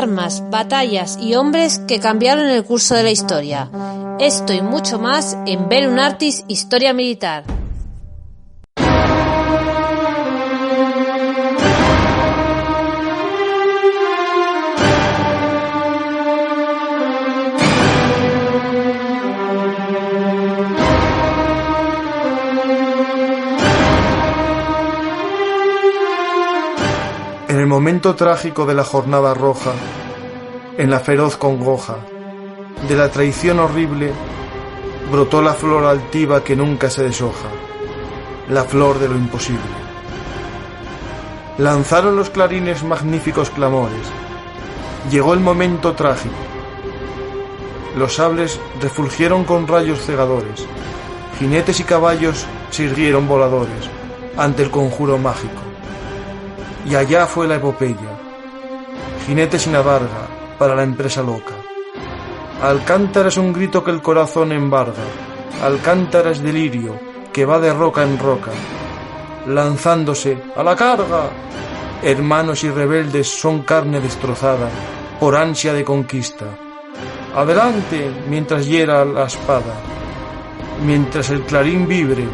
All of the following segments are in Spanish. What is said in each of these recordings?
armas, batallas y hombres que cambiaron el curso de la historia. Esto y mucho más en Velum Artis Historia Militar. En el momento trágico de la jornada roja, en la feroz congoja de la traición horrible, brotó la flor altiva que nunca se deshoja, la flor de lo imposible. Lanzaron los clarines magníficos clamores, llegó el momento trágico. Los sables refulgieron con rayos cegadores, jinetes y caballos se irguieron voladores ante el conjuro mágico. Y allá fue la epopeya, jinete sin adarga para la empresa loca. Alcántara es un grito que el corazón embarga, Alcántara es delirio que va de roca en roca, lanzándose a la carga. Hermanos y rebeldes son carne destrozada por ansia de conquista. Adelante mientras hiera la espada, mientras el clarín vibre,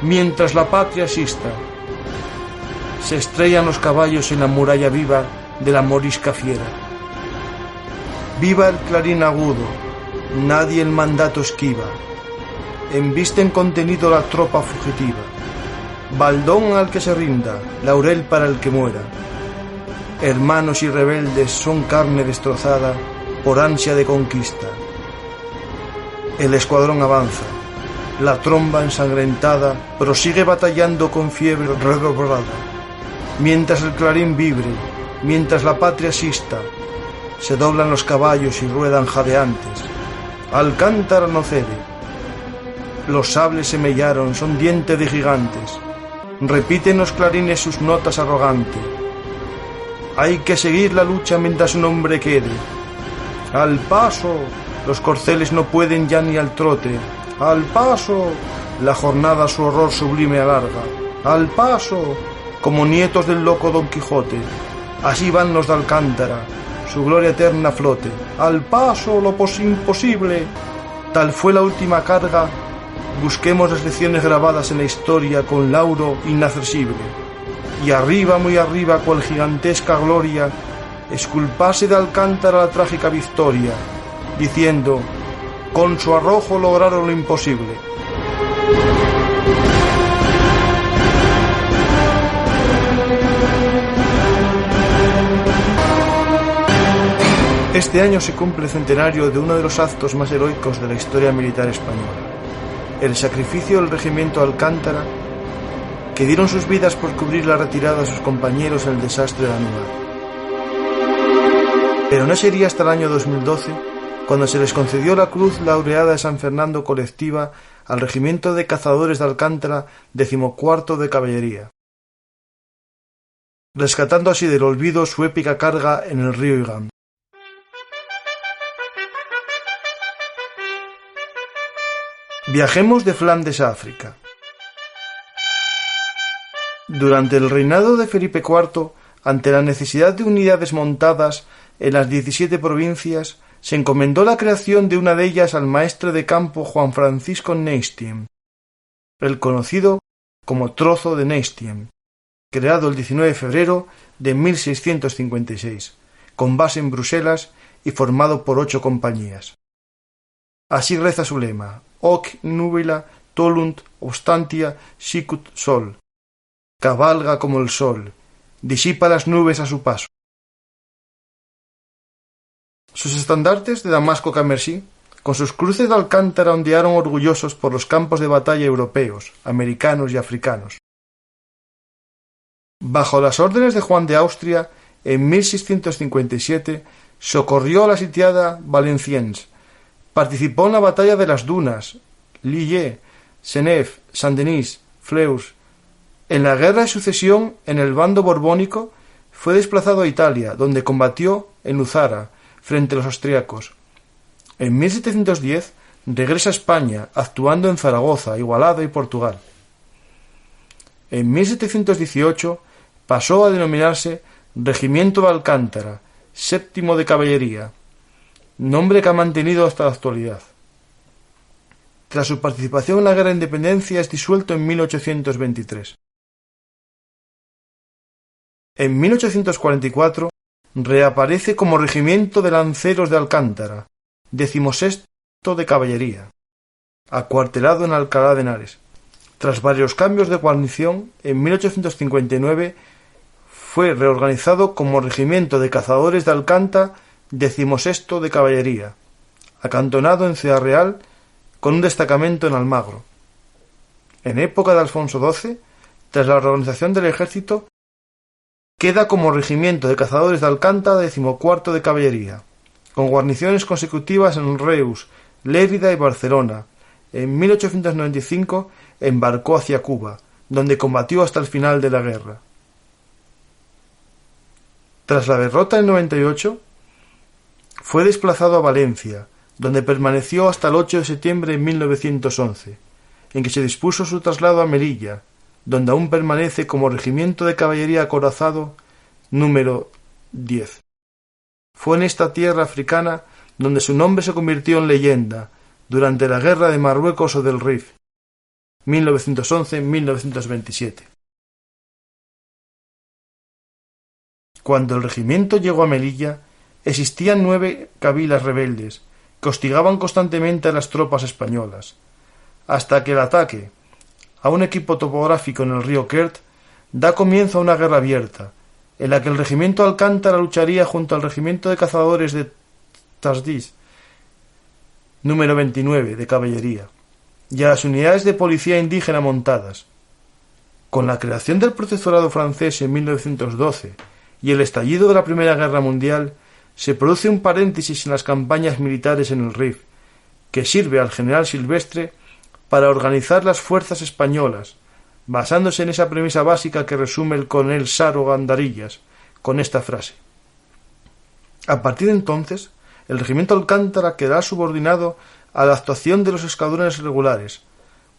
mientras la patria asista. Se estrellan los caballos en la muralla viva de la morisca fiera. Viva el clarín agudo, nadie el mandato esquiva. Embisten contenido la tropa fugitiva. Baldón al que se rinda, laurel para el que muera. Hermanos y rebeldes son carne destrozada por ansia de conquista. El escuadrón avanza, la tromba ensangrentada prosigue batallando con fiebre redoblada. Mientras el clarín vibre, mientras la patria asista, se doblan los caballos y ruedan jadeantes. Alcántara no cede. Los sables se mellaron, son dientes de gigantes. Repiten los clarines sus notas arrogantes. Hay que seguir la lucha mientras un hombre quede. Al paso, los corceles no pueden ya ni al trote. Al paso, la jornada su horror sublime alarga. Al paso, como nietos del loco Don Quijote, así van los de Alcántara, su gloria eterna flote. Al paso, lo imposible, tal fue la última carga. Busquemos las lecciones grabadas en la historia con lauro inaccesible. Y arriba, muy arriba, cual gigantesca gloria, esculpase de Alcántara la trágica victoria, diciendo, con su arrojo lograron lo imposible. Este año se cumple el centenario de uno de los actos más heroicos de la historia militar española, el sacrificio del regimiento Alcántara, que dieron sus vidas por cubrir la retirada de sus compañeros en el desastre de Anuar. Pero no sería hasta el año 2012 cuando se les concedió la Cruz Laureada de San Fernando colectiva al Regimiento de Cazadores de Alcántara, 14º de Caballería, rescatando así del olvido su épica carga en el río Igam. Viajemos de Flandes a África. Durante el reinado de Felipe IV, ante la necesidad de unidades montadas en las 17 provincias, se encomendó la creación de una de ellas al maestre de campo Juan Francisco Neystiem, el conocido como Trozo de Neystiem, creado el 19 de febrero de 1656, con base en Bruselas y formado por 8 compañías. Así reza su lema: Hoc nubila tolunt obstantia sicut sol. Cabalga como el sol, disipa las nubes a su paso. Sus estandartes de damasco carmesí, con sus cruces de Alcántara, ondearon orgullosos por los campos de batalla europeos, americanos y africanos. Bajo las órdenes de Juan de Austria, en 1657, socorrió a la sitiada Valenciennes. Participó en la batalla de las Dunas, Lille, Senef, Saint-Denis, Fleurus. En la guerra de sucesión, en el bando borbónico, fue desplazado a Italia, donde combatió en Luzara, frente a los austriacos. En 1710 regresa a España, actuando en Zaragoza, Igualada y Portugal. En 1718 pasó a denominarse Regimiento de Alcántara, VII de Caballería, nombre que ha mantenido hasta la actualidad. Tras su participación en la Guerra de Independencia es disuelto en 1823. En 1844 reaparece como regimiento de lanceros de Alcántara, 16º de Caballería, acuartelado en Alcalá de Henares. Tras varios cambios de guarnición, en 1859 fue reorganizado como regimiento de cazadores de Alcántara, 16º de Caballería, acantonado en Ciudad Real con un destacamento en Almagro. En época de Alfonso XII, tras la reorganización del ejército, queda como regimiento de cazadores de Alcántara, 14º de Caballería, con guarniciones consecutivas en Reus, Lérida y Barcelona. En 1895 embarcó hacia Cuba, donde combatió hasta el final de la guerra. Tras la derrota en 98, fue desplazado a Valencia, donde permaneció hasta el 8 de septiembre de 1911, en que se dispuso su traslado a Melilla, donde aún permanece como regimiento de caballería acorazado número 10. Fue en esta tierra africana donde su nombre se convirtió en leyenda durante la Guerra de Marruecos o del Rif, 1911-1927. Cuando el regimiento llegó a Melilla, existían 9 cabilas rebeldes que hostigaban constantemente a las tropas españolas, hasta que el ataque a un equipo topográfico en el río Kert da comienzo a una guerra abierta, en la que el regimiento Alcántara lucharía junto al regimiento de cazadores de Tasdís, número 29 de Caballería, y a las unidades de policía indígena montadas. Con la creación del protectorado francés en 1912 y el estallido de la Primera Guerra Mundial, se produce un paréntesis en las campañas militares en el Rif, que sirve al general Silvestre para organizar las fuerzas españolas, basándose en esa premisa básica que resume el coronel Saro Gandarillas, con esta frase: a partir de entonces, el regimiento Alcántara quedará subordinado a la actuación de los escuadrones regulares,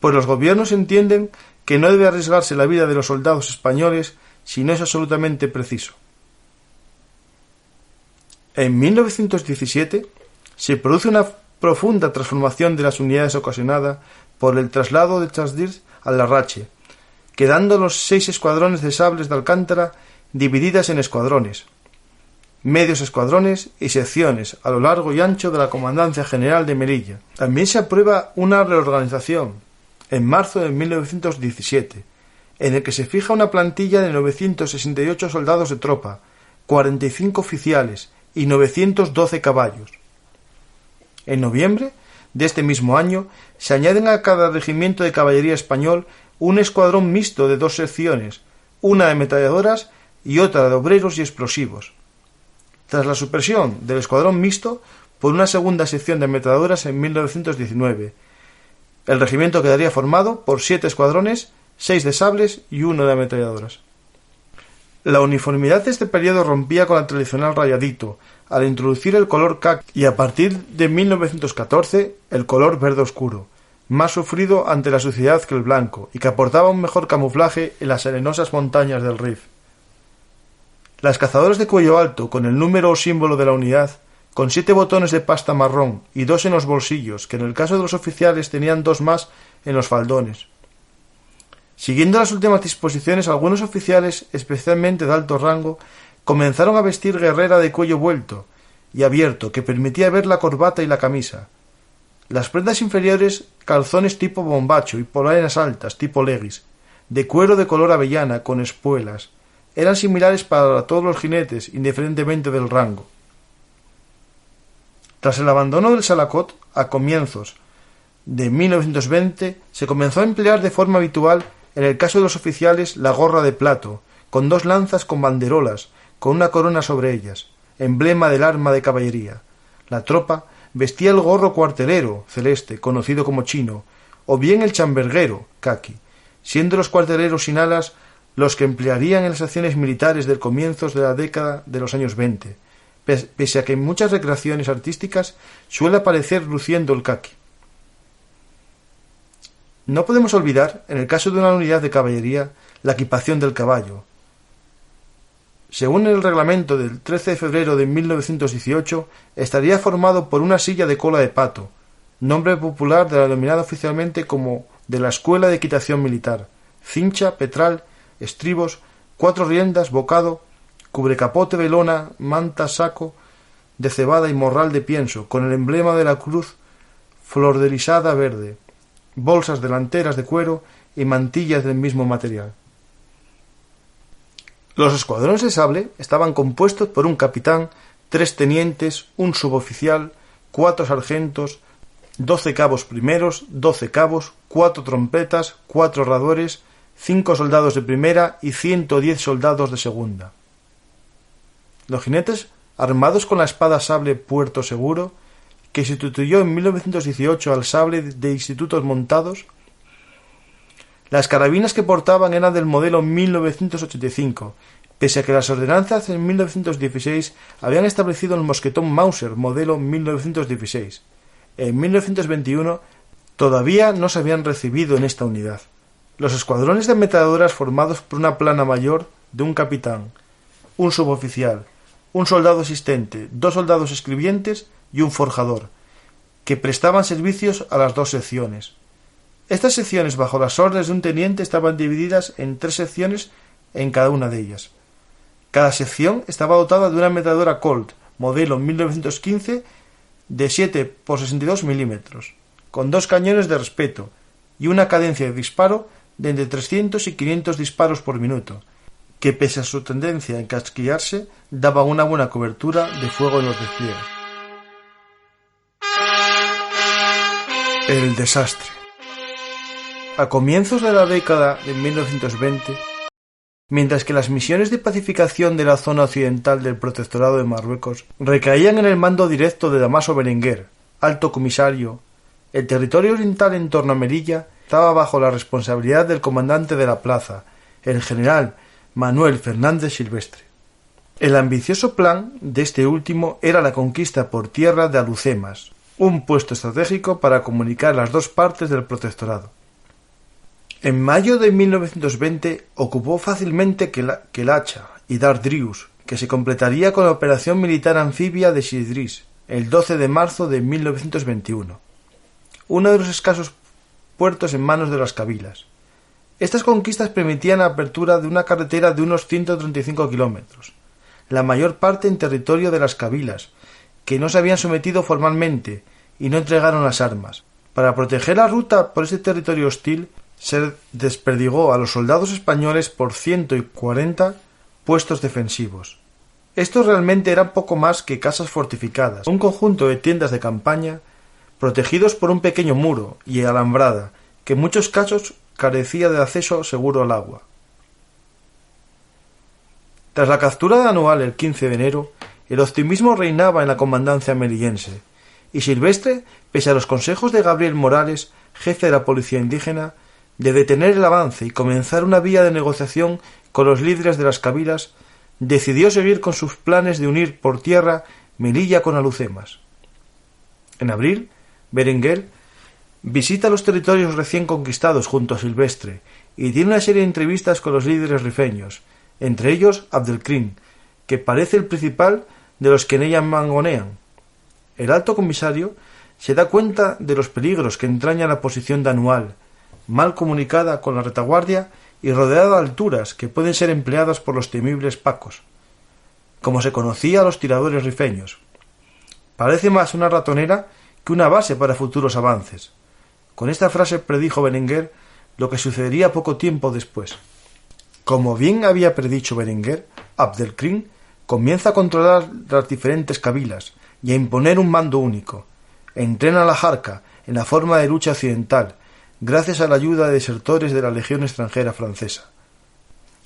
pues los gobiernos entienden que no debe arriesgarse la vida de los soldados españoles si no es absolutamente preciso. En 1917 se produce una profunda transformación de las unidades ocasionada por el traslado de Tasdís a Larrache, quedando los 6 escuadrones de sables de Alcántara divididas en escuadrones, medios escuadrones y secciones a lo largo y ancho de la Comandancia General de Melilla. También se aprueba una reorganización en marzo de 1917, en el que se fija una plantilla de 968 soldados de tropa, 45 oficiales y 912 caballos. En noviembre de este mismo año se añaden a cada regimiento de caballería español un escuadrón mixto de 2 secciones, una de ametralladoras y otra de obreros y explosivos. Tras la supresión del escuadrón mixto por una segunda sección de ametralladoras en 1919, el regimiento quedaría formado por 7 escuadrones, 6 de sables y 1 de ametralladoras. La uniformidad de este periodo rompía con el tradicional rayadito, al introducir el color caqui y a partir de 1914 el color verde oscuro, más sufrido ante la suciedad que el blanco y que aportaba un mejor camuflaje en las arenosas montañas del Rif. Las cazadoras de cuello alto, con el número o símbolo de la unidad, con 7 botones de pasta marrón y 2 en los bolsillos, que en el caso de los oficiales tenían 2 más en los faldones. Siguiendo las últimas disposiciones, algunos oficiales, especialmente de alto rango, comenzaron a vestir guerrera de cuello vuelto y abierto, que permitía ver la corbata y la camisa. Las prendas inferiores, calzones tipo bombacho y polanas altas tipo leggings, de cuero de color avellana con espuelas, eran similares para todos los jinetes, indiferentemente del rango. Tras el abandono del salacot, a comienzos de 1920, se comenzó a emplear de forma habitual, en el caso de los oficiales, la gorra de plato, con 2 lanzas con banderolas, con una corona sobre ellas, emblema del arma de caballería. La tropa vestía el gorro cuartelero, celeste, conocido como chino, o bien el chamberguero, caqui, siendo los cuarteleros sin alas los que emplearían en las acciones militares del comienzos de la década de los años 20, pese a que en muchas recreaciones artísticas suele aparecer luciendo el caqui. No podemos olvidar, en el caso de una unidad de caballería, la equipación del caballo. según el reglamento del 13 de febrero de 1918, estaría formado por una silla de cola de pato, nombre popular denominado oficialmente como de la Escuela de Equitación Militar, cincha, petral, estribos, 4 riendas, bocado, cubrecapote de lona, manta, saco de cebada y morral de pienso, con el emblema de la cruz flordelisada verde, bolsas delanteras de cuero y mantillas del mismo material. Los escuadrones de sable estaban compuestos por un capitán, 3 tenientes, un suboficial, 4 sargentos, 12 cabos primeros, 12 cabos, 4 trompetas, 4 herradores, 5 soldados de primera y 110 soldados de segunda. Los jinetes, armados con la espada sable Puerto Seguro, que sustituyó en 1918 al sable de institutos montados. Las carabinas que portaban eran del modelo 1985, pese a que las ordenanzas en 1916 habían establecido el mosquetón Mauser modelo 1916. En 1921 todavía no se habían recibido en esta unidad. Los escuadrones de ametralladoras formados por una plana mayor de un capitán, un suboficial, un soldado asistente, 2 soldados escribientes y un forjador, que prestaban servicios a las 2 secciones. Estas secciones, bajo las órdenes de un teniente, estaban divididas en 3 secciones en cada una de ellas. Cada sección estaba dotada de una ametralladora Colt, modelo 1915, de 7 por 62 milímetros, con 2 cañones de respeto y una cadencia de disparo de entre 300 y 500 disparos por minuto, que pese a su tendencia a encasquillarse, daban una buena cobertura de fuego en los despliegues. El desastre. A comienzos de la década de 1920, mientras que las misiones de pacificación de la zona occidental del Protectorado de Marruecos recaían en el mando directo de Damaso Berenguer, alto comisario, el territorio oriental en torno a Melilla estaba bajo la responsabilidad del comandante de la plaza, el general Manuel Fernández Silvestre. El ambicioso plan de este último era la conquista por tierra de Alucemas, un puesto estratégico para comunicar las 2 partes del protectorado. En mayo de 1920 ocupó fácilmente Quelacha y Dardrius, que se completaría con la operación militar anfibia de Sidris, el 12 de marzo de 1921, uno de los escasos puertos en manos de las cabilas. Estas conquistas permitían la apertura de una carretera de unos 135 kilómetros, la mayor parte en territorio de las cabilas, que no se habían sometido formalmente y no entregaron las armas. Para proteger la ruta por ese territorio hostil, se desperdigó a los soldados españoles por 140 puestos defensivos. Estos realmente eran poco más que casas fortificadas, un conjunto de tiendas de campaña protegidos por un pequeño muro y alambrada, que en muchos casos carecía de acceso seguro al agua. Tras la captura de Anual el 15 de enero, el optimismo reinaba en la comandancia melillense, y Silvestre, pese a los consejos de Gabriel Morales, jefe de la policía indígena, de detener el avance y comenzar una vía de negociación con los líderes de las cabilas, decidió seguir con sus planes de unir por tierra Melilla con Alucemas. En abril, Berenguer visita los territorios recién conquistados junto a Silvestre y tiene una serie de entrevistas con los líderes rifeños, entre ellos Abdelkrim, que parece el principal de los que en ella mangonean. El alto comisario se da cuenta de los peligros que entraña la posición de Anual, mal comunicada con la retaguardia y rodeada de alturas que pueden ser empleadas por los temibles pacos, como se conocía a los tiradores rifeños. Parece más una ratonera que una base para futuros avances. Con esta frase predijo Berenguer lo que sucedería poco tiempo después. Como bien había predicho Berenguer, Abdelkrim comienza a controlar las diferentes cabilas y a imponer un mando único. Entrena a la Jarca en la forma de lucha occidental, gracias a la ayuda de desertores de la Legión extranjera francesa.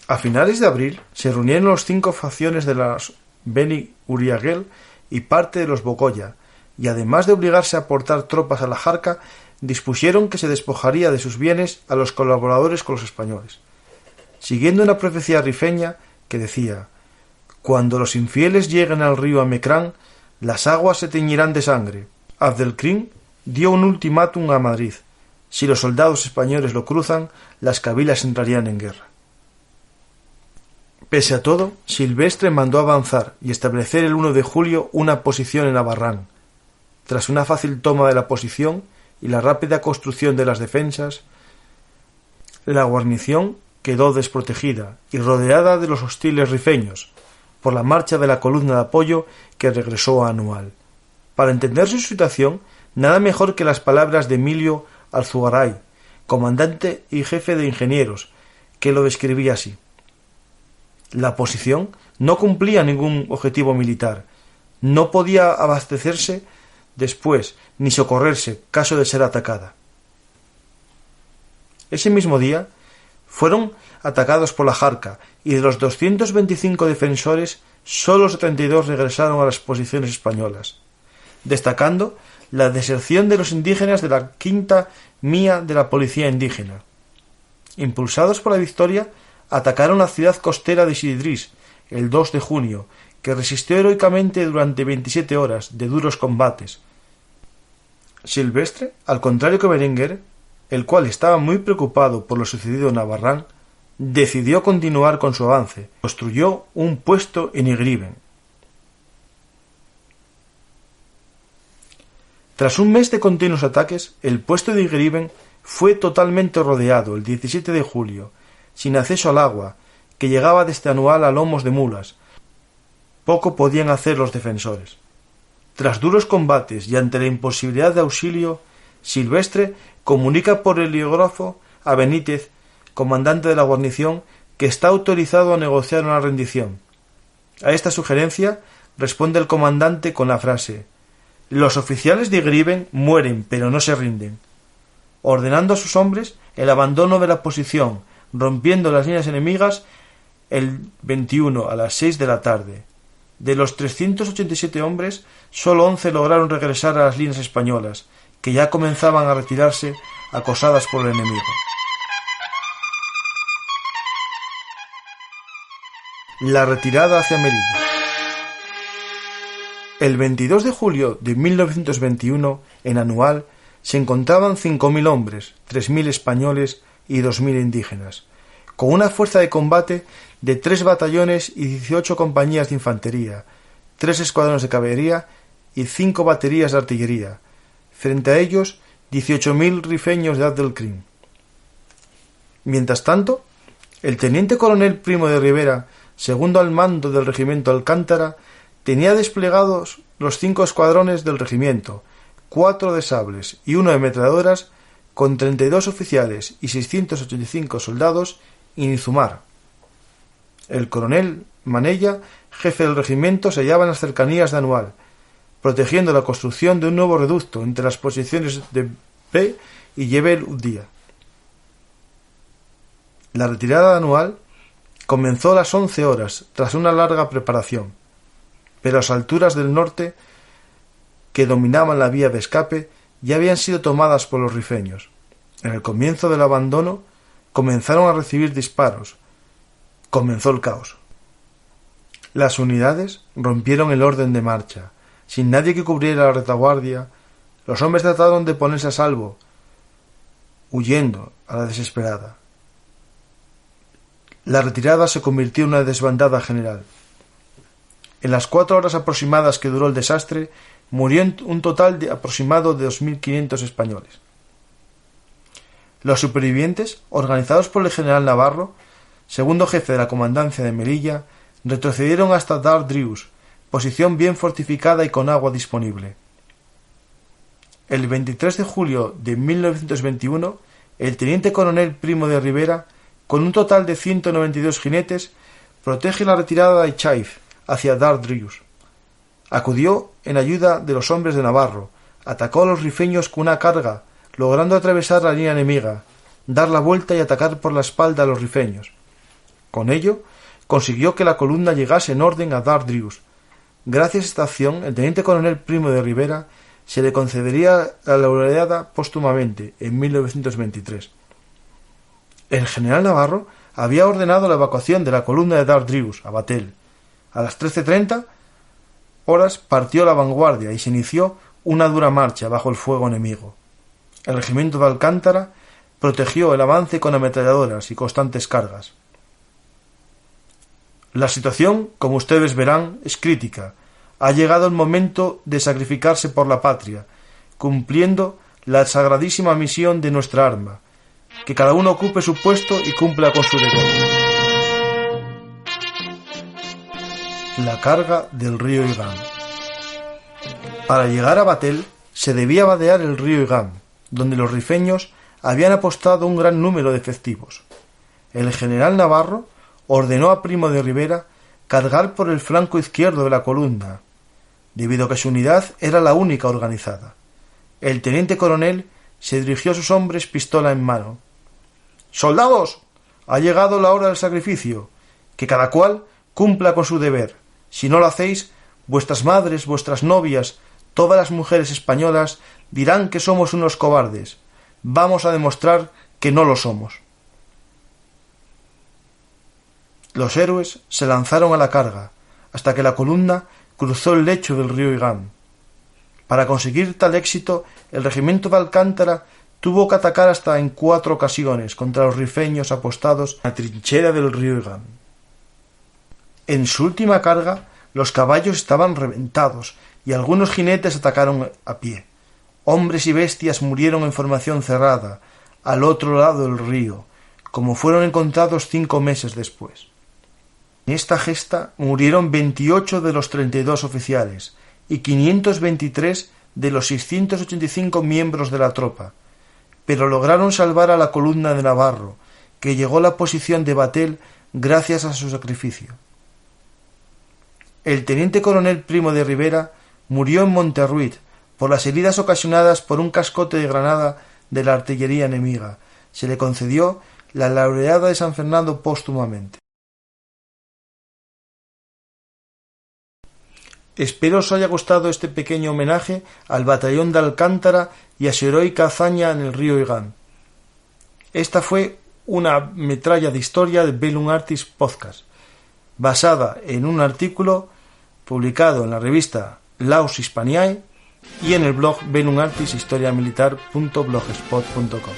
A finales de abril se reunieron los 5 facciones de las Beni Uriagel y parte de los Bocoya, y además de obligarse a aportar tropas a la Jarca, dispusieron que se despojaría de sus bienes a los colaboradores con los españoles, siguiendo una profecía rifeña que decía: «Cuando los infieles lleguen al río Amecrán, las aguas se teñirán de sangre». Abdelkrim dio un ultimátum a Madrid: si los soldados españoles lo cruzan, las cabilas entrarían en guerra. Pese a todo, Silvestre mandó avanzar y establecer el 1 de julio una posición en Navarrán. Tras una fácil toma de la posición y la rápida construcción de las defensas, la guarnición quedó desprotegida y rodeada de los hostiles rifeños por la marcha de la columna de apoyo que regresó a Anual. Para entender su situación, nada mejor que las palabras de Emilio Alzugaray, comandante y jefe de ingenieros, que lo describía así: la posición no cumplía ningún objetivo militar, no podía abastecerse después ni socorrerse caso de ser atacada. Ese mismo día fueron atacados por la Jarca y de los 225 defensores sólo 72 regresaron a las posiciones españolas, destacando la deserción de los indígenas de la quinta mía de la policía indígena. Impulsados por la victoria, atacaron la ciudad costera de Sidrís el 2 de junio, que resistió heroicamente durante 27 horas de duros combates. Silvestre, al contrario que Berenguer, el cual estaba muy preocupado por lo sucedido en Navarrán, decidió continuar con su avance. Construyó un puesto en Igriben. Tras un mes de continuos ataques, el puesto de Igriben fue totalmente rodeado el 17 de julio, sin acceso al agua, que llegaba desde Anual a lomos de mulas. Poco podían hacer los defensores. Tras duros combates y ante la imposibilidad de auxilio, Silvestre comunica por heliógrafo a Benítez, comandante de la guarnición, que está autorizado a negociar una rendición. A esta sugerencia responde el comandante con la frase: «Los oficiales de Igriben mueren, pero no se rinden», ordenando a sus hombres el abandono de la posición, rompiendo las líneas enemigas el 21 a las 6 de la tarde. De los 387 hombres, sólo 11 lograron regresar a las líneas españolas, que ya comenzaban a retirarse acosadas por el enemigo. La retirada hacia Melilla. El 22 de julio de 1921, en Anual, se encontraban 5.000 hombres, 3.000 españoles y 2.000 indígenas, con una fuerza de combate de 3 batallones y 18 compañías de infantería, 3 escuadrones de caballería y 5 baterías de artillería. Frente a ellos, 18.000 rifeños de Abdelkrim. Mientras tanto, el teniente coronel Primo de Rivera, segundo al mando del regimiento Alcántara, tenía desplegados los 5 escuadrones del regimiento, 4 de sables y 1 de ametralladoras, con 32 oficiales y 685 soldados en Izumar. El coronel Manella, jefe del regimiento, se hallaba en las cercanías de Anual, protegiendo la construcción de un nuevo reducto entre las posiciones de P y Jebel Uddía. La retirada de Anual comenzó a las 11 horas, tras una larga preparación, pero las alturas del norte, que dominaban la vía de escape, ya habían sido tomadas por los rifeños. En el comienzo del abandono, comenzaron a recibir disparos. Comenzó el caos. Las unidades rompieron el orden de marcha. Sin nadie que cubriera la retaguardia, los hombres trataron de ponerse a salvo, huyendo a la desesperada. La retirada se convirtió en una desbandada general. En las 4 horas aproximadas que duró el desastre, murió un total de aproximado de 2.500 españoles. Los supervivientes, organizados por el general Navarro, segundo jefe de la comandancia de Melilla, retrocedieron hasta Dar Drius, posición bien fortificada y con agua disponible. El 23 de julio de 1921, el teniente coronel Primo de Rivera, con un total de 192 jinetes, protege la retirada de Chaif hacia Dar Drius. Acudió en ayuda de los hombres de Navarro, atacó a los rifeños con una carga, logrando atravesar la línea enemiga, dar la vuelta y atacar por la espalda a los rifeños. Con ello, consiguió que la columna llegase en orden a Dar Drius. Gracias a esta acción, el teniente coronel Primo de Rivera se le concedería la laureada póstumamente en 1923. El general Navarro había ordenado la evacuación de la columna de Dar Drius a Batel. A las 13:30 horas partió la vanguardia y se inició una dura marcha bajo el fuego enemigo. El regimiento de Alcántara protegió el avance con ametralladoras y constantes cargas. La situación, como ustedes verán, es crítica. Ha llegado el momento de sacrificarse por la patria, cumpliendo la sagradísima misión de nuestra arma. Que cada uno ocupe su puesto y cumpla con su deber. La carga del río Igán. Para llegar a Batel se debía vadear el río Igán, donde los rifeños habían apostado un gran número de efectivos. El general Navarro ordenó a Primo de Rivera cargar por el flanco izquierdo de la columna, debido a que su unidad era la única organizada. El teniente coronel se dirigió a sus hombres pistola en mano. «¡Soldados! Ha llegado la hora del sacrificio. Que cada cual cumpla con su deber. Si no lo hacéis, vuestras madres, vuestras novias, todas las mujeres españolas dirán que somos unos cobardes. Vamos a demostrar que no lo somos». Los héroes se lanzaron a la carga, hasta que la columna cruzó el lecho del río Igán. Para conseguir tal éxito, el regimiento de Alcántara tuvo que atacar hasta en 4 ocasiones contra los rifeños apostados en la trinchera del río Igán. En su última carga, los caballos estaban reventados y algunos jinetes atacaron a pie. Hombres y bestias murieron en formación cerrada, al otro lado del río, como fueron encontrados 5 meses después. En esta gesta murieron 28 de los 32 oficiales y 523 de los 685 miembros de la tropa, pero lograron salvar a la columna de Navarro, que llegó a la posición de Batel gracias a su sacrificio. El teniente coronel Primo de Rivera murió en Monterruid por las heridas ocasionadas por un cascote de granada de la artillería enemiga. Se le concedió la laureada de San Fernando póstumamente. Espero os haya gustado este pequeño homenaje al batallón de Alcántara y a su heroica hazaña en el río Igán. Esta fue una metralla de historia de Bellum Artis Podcast, basada en un artículo publicado en la revista Laus Hispaniae y en el blog bellumartishistoriamilitar.blogspot.com.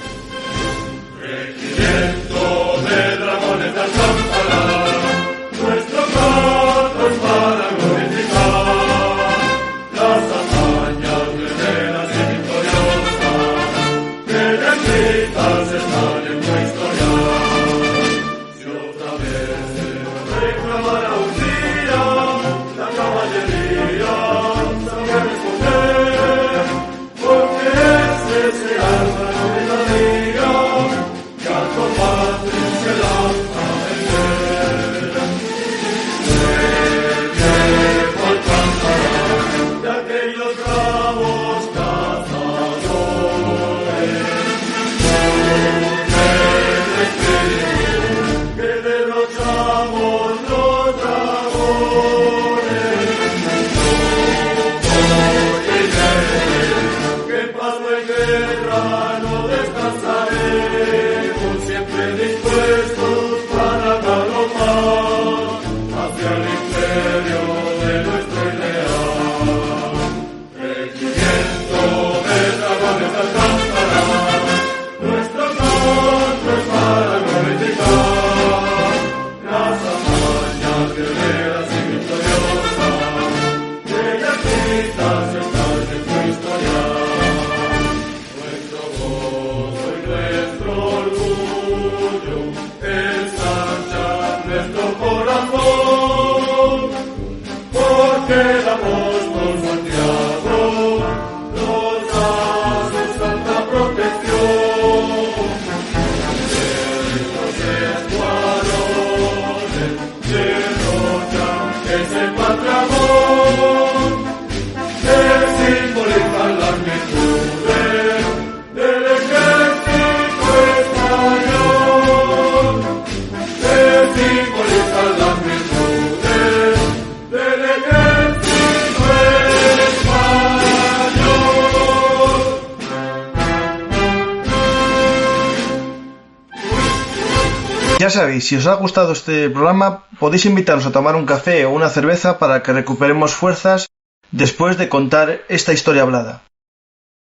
Ya sabéis, si os ha gustado este programa, podéis invitarnos a tomar un café o una cerveza para que recuperemos fuerzas después de contar esta historia hablada.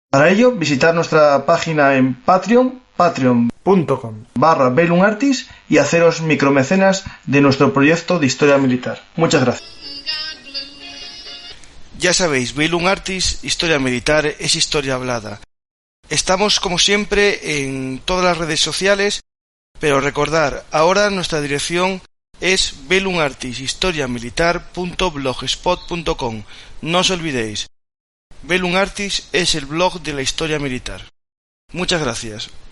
Para ello, visitar nuestra página en Patreon, patreon.com/velunartis y haceros micromecenas de nuestro proyecto de historia militar. Muchas gracias. Ya sabéis, Velum Artis, historia militar, es historia hablada. Estamos como siempre en todas las redes sociales, pero recordar, ahora nuestra dirección es velunartishistoriamilitar.blogspot.com. No os olvidéis, Velum Artis es el blog de la historia militar. Muchas gracias.